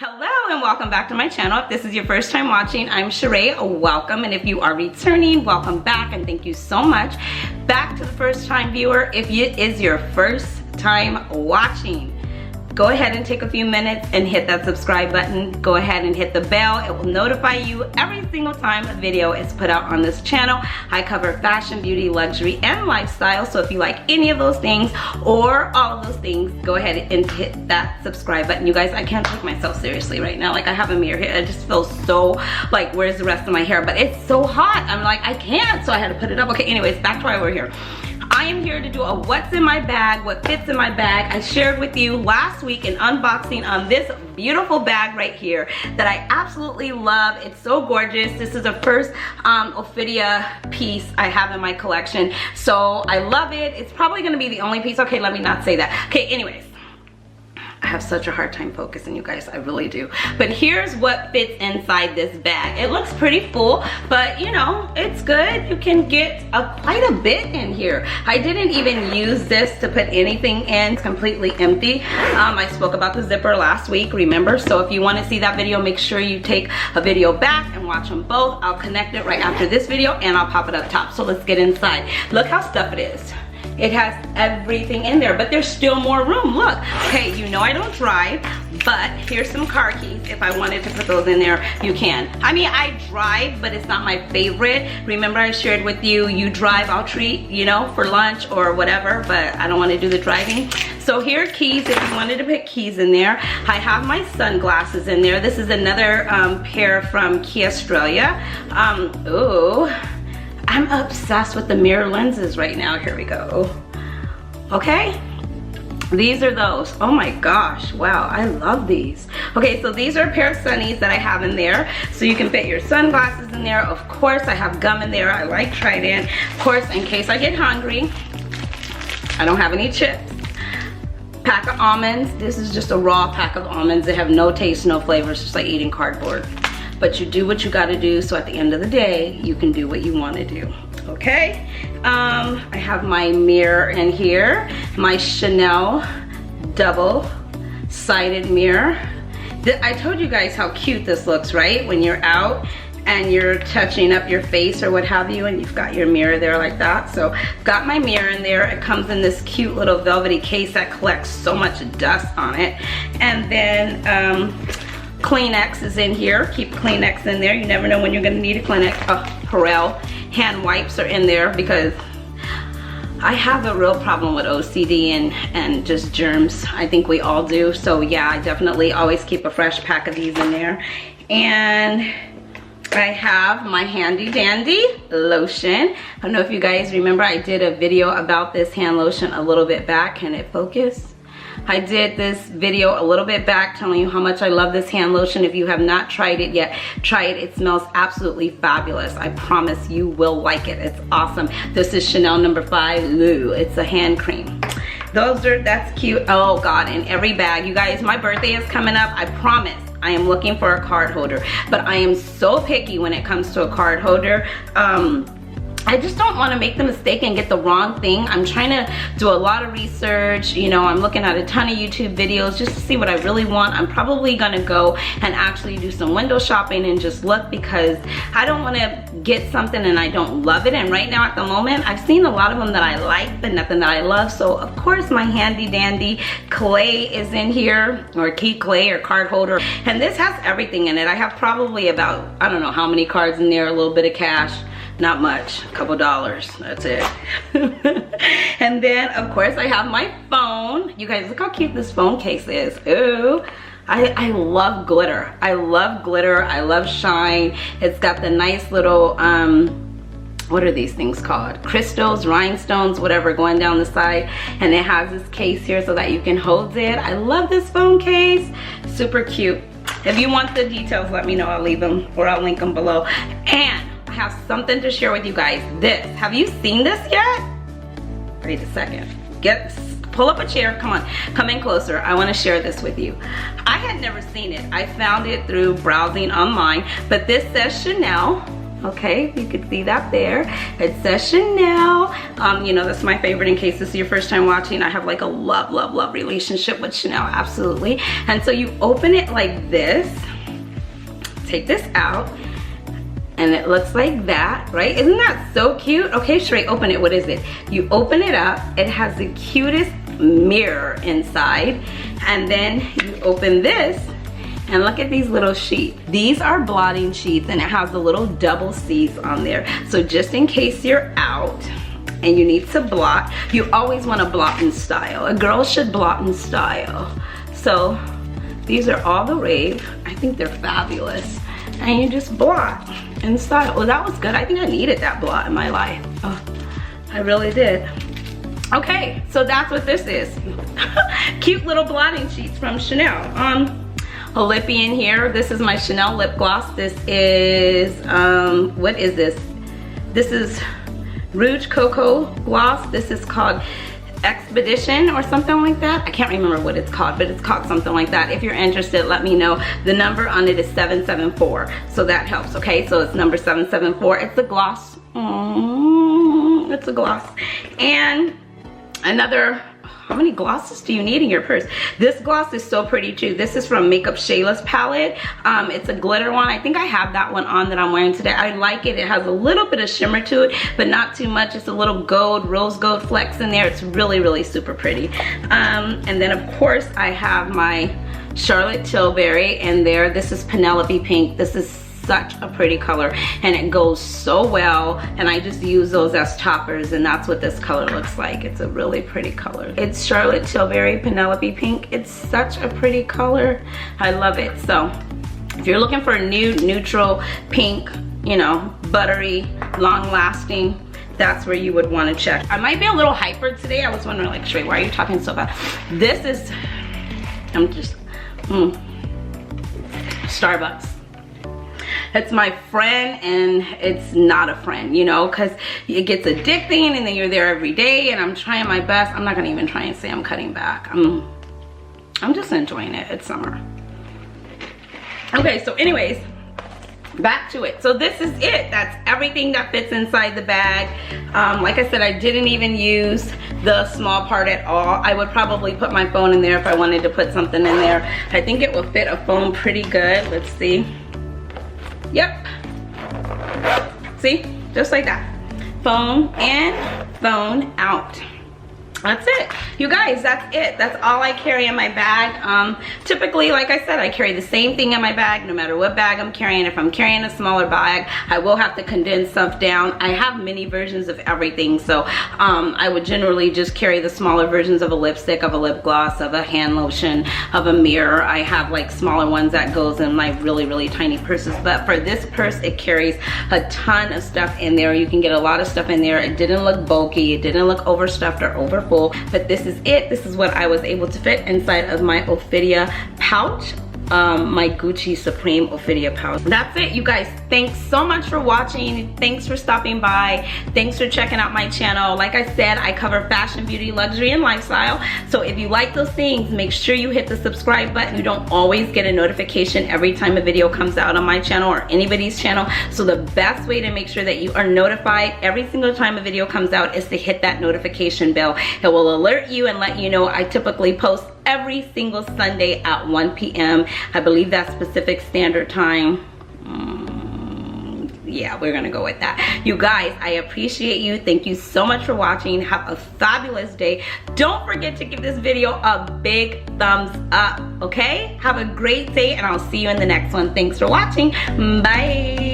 Hello and welcome back to my channel. If this is your first time watching, I'm Sheree. Welcome, and if you are returning, welcome back and thank you so much. Back to the first time viewer, if it is your first time watching, go ahead and take a few minutes and hit that subscribe button. Go ahead and hit the bell. It will notify you every single time a video is put out on this channel. I cover fashion, beauty, luxury, and lifestyle. So if you like any of those things or all of those things, go ahead and hit that subscribe button. You guys, I can't take myself seriously right now. Like, I have a mirror here. I just feel so like, where's the rest of my hair? But it's so hot. I'm like, I can't. So I had to put it up. Okay, anyways, back to why we're here. I am here to do a what's in my bag, what fits in my bag. I shared with you last week an unboxing on this beautiful bag right here that I absolutely love. It's so gorgeous. This is the first Ophidia piece I have in my collection. So I love it. It's probably gonna be the only piece. Okay, let me not say that. Okay, anyways. I have such a hard time focusing, you guys, I really do. But here's what fits inside this bag. It looks pretty full, but you know, it's good. You can get quite a bit in here. I didn't even use this to put anything in. It's completely empty. I spoke about the zipper last week, remember? So if you want to see that video, make sure you take a video back and watch them both. I'll connect it right after this video and I'll pop it up top. So let's get inside. Look how stuffed it is. It has everything in there, but there's still more room. Look, okay, you know I don't drive, but here's some car keys. If I wanted to put those in there, you can. I mean, I drive, but it's not my favorite. Remember I shared with you, you drive, I'll treat, you know, for lunch or whatever, but I don't want to do the driving. So here are keys if you wanted to put keys in there. I have my sunglasses in there. This is another pair from Key Australia. Ooh. I'm obsessed with the mirror lenses right now. Here we go. Okay, these are those. Oh my gosh, wow, I love these. Okay, so these are a pair of sunnies that I have in there. So you can fit your sunglasses in there. Of course, I have gum in there. I like Trident. Of course, in case I get hungry, I don't have any chips. Pack of almonds. This is just a raw pack of almonds. They have no taste, no flavor. It's just like eating cardboard. But you do what you gotta do, so at the end of the day, you can do what you wanna do, okay? I have my mirror in here, my Chanel double-sided mirror. I told you guys how cute this looks, right? When you're out and you're touching up your face or what have you, and you've got your mirror there like that. So, got my mirror in there. It comes in this cute little velvety case that collects so much dust on it. And then, Kleenex is in here. Keep Kleenex in there. You never know when you're gonna need a Kleenex. Oh, Perel hand wipes are in there because I have a real problem with OCD and just germs. I think we all do. So yeah, I definitely always keep a fresh pack of these in there. And I have my handy dandy lotion. I don't know if you guys remember, I did a video about this hand lotion a little bit back. Can it focus? I did this video a little bit back telling you how much I love this hand lotion. If you have not tried it yet, try it. It smells absolutely fabulous. I promise you will like it. It's awesome. This is Chanel number 5 Lou. It's a hand cream. That's cute. Oh God, in every bag. You guys, my birthday is coming up. I promise I am looking for a card holder, but I am so picky when it comes to a card holder. I just don't want to make the mistake and get the wrong thing. I'm trying to do a lot of research. You know, I'm looking at a ton of YouTube videos just to see what I really want. I'm probably gonna go and actually do some window shopping and just look, because I don't want to get something and I don't love it. And right now at the moment, I've seen a lot of them that I like, but nothing that I love. So of course my handy dandy clay is in here, or key clay or card holder. And this has everything in it. I have probably about, I don't know how many cards in there, a little bit of cash. Not much, a couple dollars, that's it. And then of course I have my phone. You guys, look how cute this phone case is. Ooh, I love glitter. I love glitter, I love shine. It's got the nice little, what are these things called? Crystals, rhinestones, whatever, going down the side. And it has this case here so that you can hold it. I love this phone case, super cute. If you want the details, let me know, I'll leave them or I'll link them below. And I have something to share with you guys. This, have you seen this yet? Wait a second. Pull up a chair, come on, come in closer. I want to share this with you. I had never seen it. I found it through browsing online, but this says Chanel Okay, you can see that there. It says Chanel. You know, that's my favorite. In case this is your first time watching, I have like a love relationship with Chanel, absolutely. And so you open it like this, take this out, and it looks like that, right? Isn't that so cute? Okay, Sheree, open it. What is it? You open it up, it has the cutest mirror inside, and then you open this, and look at these little sheets. These are blotting sheets, and it has the little double C's on there. So just in case you're out and you need to blot, you always want to blot in style. A girl should blot in style. So these are all the rave. I think they're fabulous. And you just blot in style. Well, that was good. I think I needed that blot in my life. Oh, I really did. Okay, so that's what this is. Cute little blotting sheets from Chanel. A lippy in here. This is my Chanel lip gloss. This is, what is this? This is Rouge Cocoa Gloss. This is called Expedition or something like that. I can't remember what it's called, but it's called something like that. If you're interested, let me know. The number on it is 774, so that helps. Okay, so it's number 774. It's a gloss. It's a gloss. And another, how many glosses do you need in your purse? This gloss is so pretty too. This is from Makeup Shayla's palette. It's a glitter one. I think I have that one on that I'm wearing today. I like it. It has a little bit of shimmer to it, but not too much. It's a little gold, rose gold flecks in there. It's really super pretty. And then of course I have my Charlotte Tilbury in there. This is Penelope Pink. This is such a pretty color, and it goes so well, and I just use those as toppers, and that's what this color looks like. It's a really pretty color. It's Charlotte Tilbury Penelope Pink. It's such a pretty color. I love it. So if you're looking for a nude neutral pink, you know, buttery, long lasting, that's where you would want to check. I might be a little hyper today. I was wondering, like, Sheree, why are you talking so fast? This is, I'm just, Starbucks. It's my friend, and it's not a friend, you know, because it gets addicting, and then you're there every day, and I'm trying my best. I'm not gonna even try and say I'm cutting back. I'm just enjoying it. It's summer. Okay, so anyways, back to it. So this is it. That's everything that fits inside the bag. Like I said, I didn't even use the small part at all. I would probably put my phone in there if I wanted to put something in there. I think it will fit a phone pretty good. Let's see. Yep. See? Just like that. Phone in, phone out. That's it. You guys, that's it. That's all I carry in my bag. Typically, like I said, I carry the same thing in my bag no matter what bag I'm carrying. If I'm carrying a smaller bag, I will have to condense stuff down. I have mini versions of everything, so I would generally just carry the smaller versions of a lipstick, of a lip gloss, of a hand lotion, of a mirror. I have like smaller ones that goes in my really tiny purses, but for this purse, it carries a ton of stuff in there. You can get a lot of stuff in there. It didn't look bulky. It didn't look overstuffed or overfull. But this is it. This is what I was able to fit inside of my Ophidia pouch, my GG Supreme Ophidia pouch. That's it, you guys. Thanks so much for watching. Thanks for stopping by. Thanks for checking out my channel. Like I said, I cover fashion, beauty, luxury, and lifestyle. So if you like those things, make sure you hit the subscribe button. You don't always get a notification every time a video comes out on my channel or anybody's channel. So the best way to make sure that you are notified every single time a video comes out is to hit that notification bell. It will alert you and let you know I typically post every single Sunday at 1 p.m. I believe that's Pacific Standard Time. Yeah, we're gonna go with that. You guys, I appreciate you. Thank you so much for watching. Have a fabulous day. Don't forget to give this video a big thumbs up, okay? Have a great day, and I'll see you in the next one. Thanks for watching. Bye.